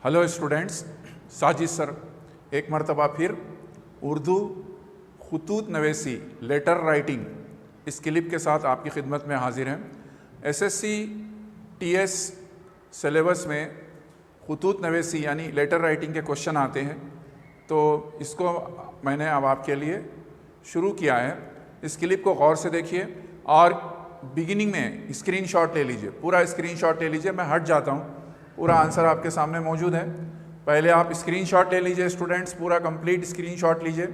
Hello students, Sajid sir एक मरतबा फिर उर्दू खुतूत नवेसी लेटर राइटिंग इस क्लिप के साथ आपकी खिदमत में हाजिर हैं। एसएससी टीएस सिलेबस में खुतूत नवेसी यानी लेटर राइटिंग के क्वेश्चन आते हैं, तो इसको मैंने अब आपके लिए शुरू किया है। इस क्लिप को गौर से देखिए और बिगिनिंग में स्क्रीनशॉट ले लीजिए, पूरा स्क्रीनशॉट ले लीजिए। मैं हट जाता हूँ, पूरा आंसर आपके सामने मौजूद है। पहले आप स्क्रीनशॉट ले लीजिए स्टूडेंट्स, पूरा कंप्लीट स्क्रीनशॉट लीजिए।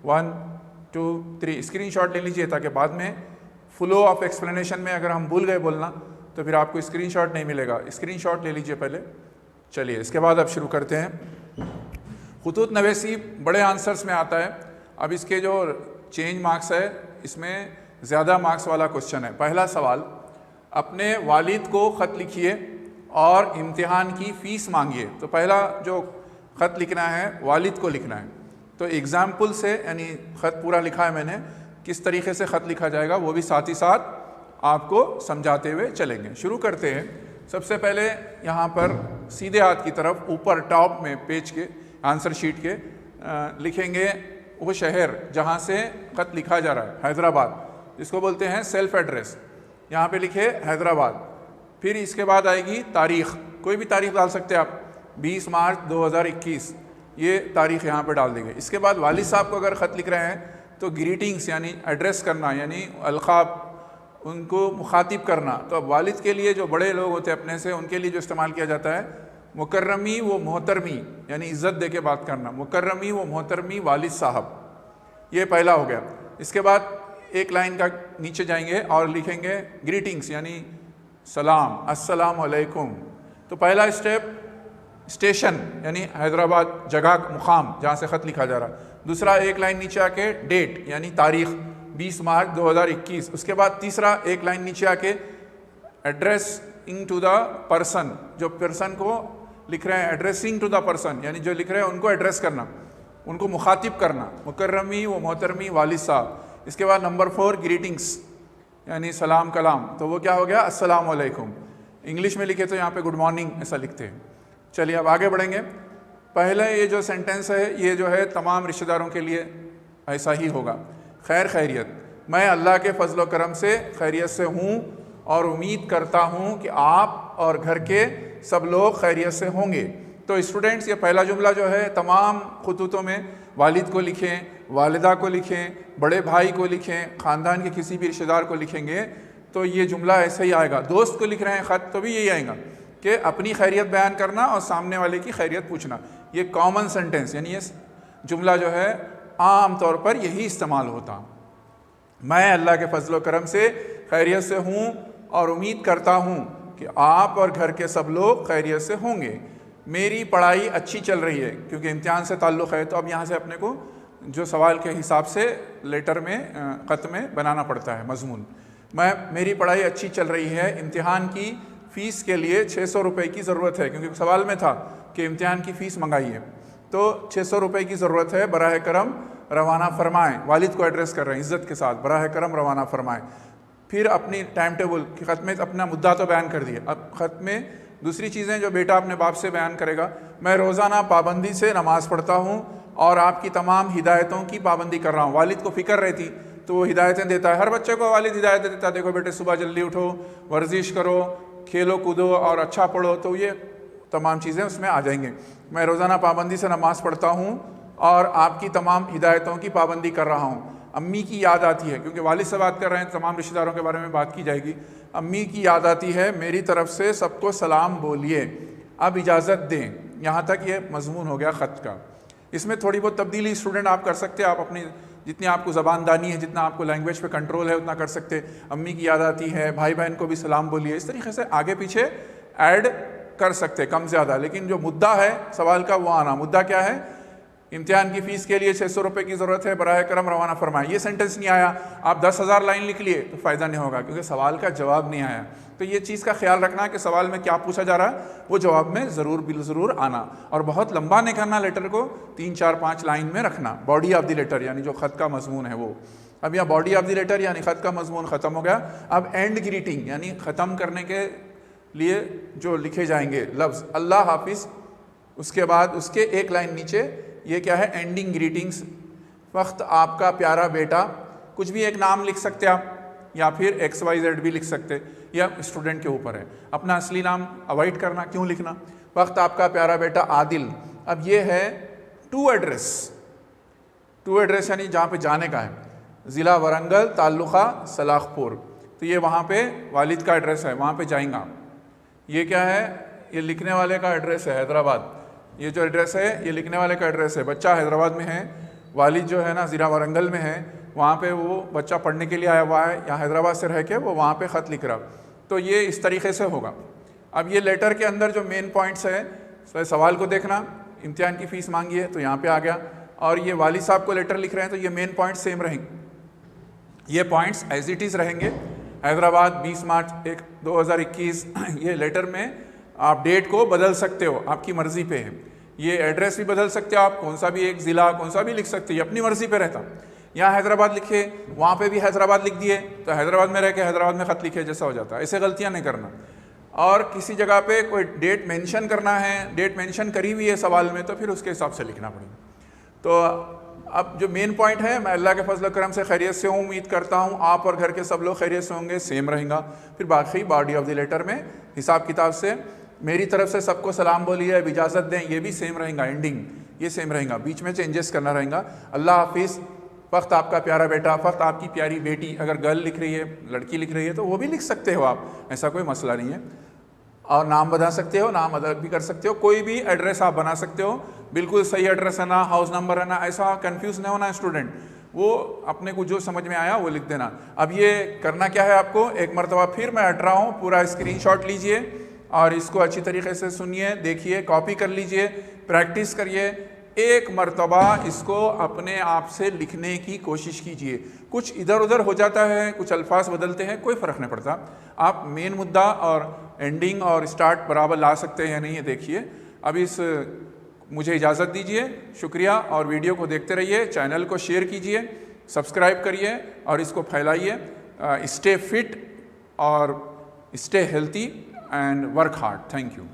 1 2 3 स्क्रीनशॉट ले लीजिए, ताकि बाद में फ्लो ऑफ एक्सप्लेनेशन में अगर हम भूल गए बोलना तो फिर आपको स्क्रीनशॉट नहीं मिलेगा। स्क्रीनशॉट ले लीजिए पहले। चलिए इसके बाद अब शुरू करते हैं। खुतूत नवेसी बड़े आंसर्स में आता है। अब इसके जो चेंज मार्क्स है, इसमें ज़्यादा मार्क्स वाला क्वेश्चन है। पहला सवाल, अपने वालिद को ख़त लिखिए और इम्तिहान की फ़ीस मांगिए। तो पहला जो ख़त लिखना है वालिद को लिखना है। तो एग्ज़ाम्पल से, यानी ख़त पूरा लिखा है मैंने, किस तरीके से ख़त लिखा जाएगा वो भी साथ ही साथ आपको समझाते हुए चलेंगे। शुरू करते हैं। सबसे पहले यहाँ पर सीधे हाथ की तरफ ऊपर टॉप में पेज के आंसर शीट के लिखेंगे वो शहर जहाँ से ख़त लिखा जा रहा है, हैदराबाद, जिसको बोलते हैं सेल्फ एड्रेस। यहाँ पे लिखे हैदराबाद। फिर इसके बाद आएगी तारीख़, कोई भी तारीख़ डाल सकते हैं आप, 20 मार्च 2021 ये तारीख़ यहाँ पे डाल देंगे। इसके बाद वालिद साहब को अगर ख़त लिख रहे हैं तो ग्रीटिंग्स यानी एड्रेस करना, यानी अलक़ाब, उनको मुखातिब करना। तो अब वालिद के लिए जो बड़े लोग होते हैं अपने से, उनके लिए जो इस्तेमाल किया जाता है मुकर्रमी व मोहतरमी, यानी इज़्ज़त दे के बात करना, मुकर्रमी व मोहतरमी वालिद साहब। ये पहला हो गया। इसके बाद एक लाइन का नीचे जाएंगे और लिखेंगे ग्रीटिंग्स यानी सलाम, अस्सलाम वालेकुम। तो पहला स्टेप स्टेशन यानी हैदराबाद जगह मुकाम जहाँ से ख़त लिखा जा रहा। दूसरा एक लाइन नीचे आके डेट यानी तारीख़ 20 मार्च 2021। उसके बाद तीसरा एक लाइन नीचे आके एड्रेसिंग टू द पर्सन, जो पर्सन को लिख रहे हैं, एड्रेसिंग टू द पर्सन यानी जो लिख रहे हैं उनको एड्रेस करना, उनको मुखातिब करना, मुकर्रमी व मोहतरमी वालिद साहब। इसके बाद नंबर 4 ग्रीटिंग्स यानी सलाम कलाम। तो वो क्या हो गया, अस्सलाम वालेकुम। इंग्लिश में लिखे तो यहाँ पे गुड मॉर्निंग ऐसा लिखते हैं। चलिए अब आगे बढ़ेंगे। पहले ये जो सेंटेंस है ये जो है तमाम रिश्तेदारों के लिए ऐसा ही होगा। खैर खैरियत, मैं अल्लाह के फजल व करम से खैरियत से हूँ और उम्मीद करता हूँ कि आप और घर के सब लोग खैरियत से होंगे। तो स्टूडेंट्स, ये पहला जुमला जो है तमाम खुतूतों में वालिद को लिखें, वालिदा को लिखें, बड़े भाई को लिखें, ख़ानदान के किसी भी रिश्तेदार को लिखेंगे तो ये जुमला ऐसे ही आएगा। दोस्त को लिख रहे हैं ख़त तो भी यही आएगा कि अपनी खैरियत बयान करना और सामने वाले की खैरियत पूछना। ये कॉमन सेंटेंस यानी ये जुमला जो है आम तौर पर यही इस्तेमाल होता। मैं अल्लाह के फजल व करम से खैरियत से हूँ और उम्मीद करता हूँ कि आप और घर के सब लोग खैरियत से होंगे। मेरी पढ़ाई अच्छी चल रही है, क्योंकि इम्तिहान से ताल्लुक़ है। तो अब यहाँ से अपने को जो सवाल के हिसाब से लेटर में ख़त में बनाना पड़ता है मजमून। मेरी पढ़ाई अच्छी चल रही है, इम्तिहान की फ़ीस के लिए 600 रुपये की ज़रूरत है, क्योंकि सवाल में था कि इम्तिहान की फ़ीस मंगाइए। तो 600 रुपये की ज़रूरत है, बराह करम रवाना फरमाएँ। वालिद को एड्रेस कर रहे हैं इज़्ज़त के साथ, बराह करम रवाना फरमाएँ। फिर अपनी टाइम टेबल की ख़त में अपना मुद्दा तो बयान कर दिया। अब ख़त में दूसरी चीज़ें जो बेटा अपने बाप से बयान करेगा, मैं रोज़ाना पाबंदी से नमाज़ पढ़ता हूँ और आपकी तमाम हिदायतों की पाबंदी कर रहा हूँ। वालिद को फ़िक्र रहती तो वो हिदायतें देता है। हर बच्चे को वालिद हिदायतें देता है, देखो बेटे सुबह जल्दी उठो, वर्जिश करो, खेलो कूदो और अच्छा पढ़ो। तो ये तमाम चीज़ें उसमें आ जाएंगे। मैं रोज़ाना पाबंदी से नमाज़ पढ़ता हूँ और आपकी तमाम हिदायतों की पाबंदी कर रहा हूँ। अम्मी की याद आती है, क्योंकि वालिद से बात कर रहे हैं, तमाम रिश्तेदारों के बारे में बात की जाएगी। अम्मी की याद आती है, मेरी तरफ से सबको सलाम बोलिए, अब इजाज़त दें। यहाँ तक ये मजमून हो गया ख़त का। इसमें थोड़ी बहुत तब्दीली स्टूडेंट आप कर सकते हैं। आप अपनी जितनी आपको ज़बानदानी है, जितना आपको लैंग्वेज पे कंट्रोल है, उतना कर सकते हैं। अम्मी की याद आती है, भाई बहन को भी सलाम बोलिए, इस तरीके से आगे पीछे ऐड कर सकते हैं, कम ज़्यादा। लेकिन जो मुद्दा है सवाल का वो आना। मुद्दा क्या है, इम्तिहान की फ़ीस के लिए 600 रुपये की ज़रूरत है, बराह करम रवाना फरमाएं। ये सेंटेंस नहीं आया, आप 10,000 लाइन लिख लिए तो फ़ायदा नहीं होगा, क्योंकि सवाल का जवाब नहीं आया। तो ये चीज़ का ख्याल रखना कि सवाल में क्या पूछा जा रहा है वो जवाब में ज़रूर बिलज़रूर आना। और बहुत लंबा नहीं करना लेटर को, 3 4 5 लाइन में रखना। बॉडी ऑफ द लेटर यानी जो ख़त का मजमून है वो। अब यहाँ बॉडी ऑफ द लेटर यानी ख़त का मजमून ख़त्म हो गया। अब एंड ग्रीटिंग यानी ख़त्म करने के लिए जो लिखे जाएंगे लफ्ज़, अल्लाह हाफिज़ उसके बाद उसके एक लाइन नीचे ये क्या है, एंडिंग ग्रीटिंग्स, वक्त आपका प्यारा बेटा, कुछ भी एक नाम लिख सकते आप, या फिर XYZ भी लिख सकते, या स्टूडेंट के ऊपर है, अपना असली नाम अवॉइड करना, क्यों लिखना। वक्त आपका प्यारा बेटा आदिल। अब ये है टू एड्रेस, टू एड्रेस यानी जहाँ पे जाने का है, ज़िला वरंगल, ताल्लुक़ा सलाखपुर, तो ये वहाँ पे वालिद का एड्रेस है, वहाँ पे जाएंगे आप। ये क्या है, ये लिखने वाले का एड्रेस है हैदराबाद, ये जो एड्रेस है ये लिखने वाले का एड्रेस है। बच्चा हैदराबाद में है, वालिद जो है ना ज़िला वरंगल में है, वहाँ पे वो बच्चा पढ़ने के लिए आया हुआ है, या हैदराबाद से रह के वो वहाँ पे ख़त लिख रहा, तो ये इस तरीके से होगा। अब ये लेटर के अंदर जो मेन पॉइंट्स है, सवाल को देखना, इम्तिहान की फ़ीस मांगी है तो यहाँ पे आ गया, और ये वालिद साहब को लेटर लिख रहे हैं तो ये मेन पॉइंट्स सेम रहेंगे, ये पॉइंट्स एज इट इज़ रहेंगे। हैदराबाद 20 मार्च 2021, ये लेटर में आप डेट को बदल सकते हो, आपकी मर्ज़ी पे है। ये एड्रेस भी बदल सकते हो आप, कौन सा भी एक ज़िला कौन सा भी लिख सकते हो, ये अपनी मर्ज़ी पे रहता। यहाँ हैदराबाद लिखे, वहाँ पे भी हैदराबाद लिख दिए तो हैदराबाद में रह के हैदराबाद में ख़त लिखे जैसा हो जाता है। ऐसे गलतियाँ नहीं करना। और किसी जगह पे कोई डेट मेंशन करना है, डेट मेंशन करी हुई है सवाल में, तो फिर उसके हिसाब से लिखना पड़ेगा। तो अब जो मेन पॉइंट है, मैं अल्लाह के फजल करम से खैरियत से हूँ, उम्मीद करता हूँ आप और घर के सब लोग खैरियत से होंगे, सेम रहेगा। फिर बाकी बॉडी ऑफ द लेटर में हिसाब किताब से मेरी तरफ से सबको सलाम बोलिए, अब इजाज़त दें, ये भी सेम रहेगा, एंडिंग ये सेम रहेगा, बीच में चेंजेस करना रहेगा। अल्लाह हाफिज़। वक्त आपका प्यारा बेटा, वक्त आपकी प्यारी बेटी, अगर गर्ल लिख रही है, लड़की लिख रही है तो वो भी लिख सकते हो आप, ऐसा कोई मसला नहीं है। और नाम बना सकते हो, नाम अलग भी कर सकते हो, कोई भी एड्रेस आप बना सकते हो, बिल्कुल सही एड्रेस है ना, हाउस नंबर है ना, ऐसा कंफ्यूज नहीं होना स्टूडेंट, वो अपने को जो समझ में आया वो लिख देना। अब ये करना क्या है आपको, एक मरतबा फिर मैं हट रहा हूँ, पूरा स्क्रीनशॉट लीजिए और इसको अच्छी तरीके से सुनिए, देखिए, कॉपी कर लीजिए, प्रैक्टिस करिए, एक मरतबा इसको अपने आप से लिखने की कोशिश कीजिए। कुछ इधर उधर हो जाता है, कुछ अल्फाज बदलते हैं, कोई फ़र्क नहीं पड़ता, आप मेन मुद्दा और एंडिंग और स्टार्ट बराबर ला सकते हैं या नहीं, ये देखिए। अब इस मुझे इजाज़त दीजिए, शुक्रिया, और वीडियो को देखते रहिए, चैनल को शेयर कीजिए, सब्सक्राइब करिए और इसको फैलाइए। स्टे फिट और stay healthy and work hard. Thank you.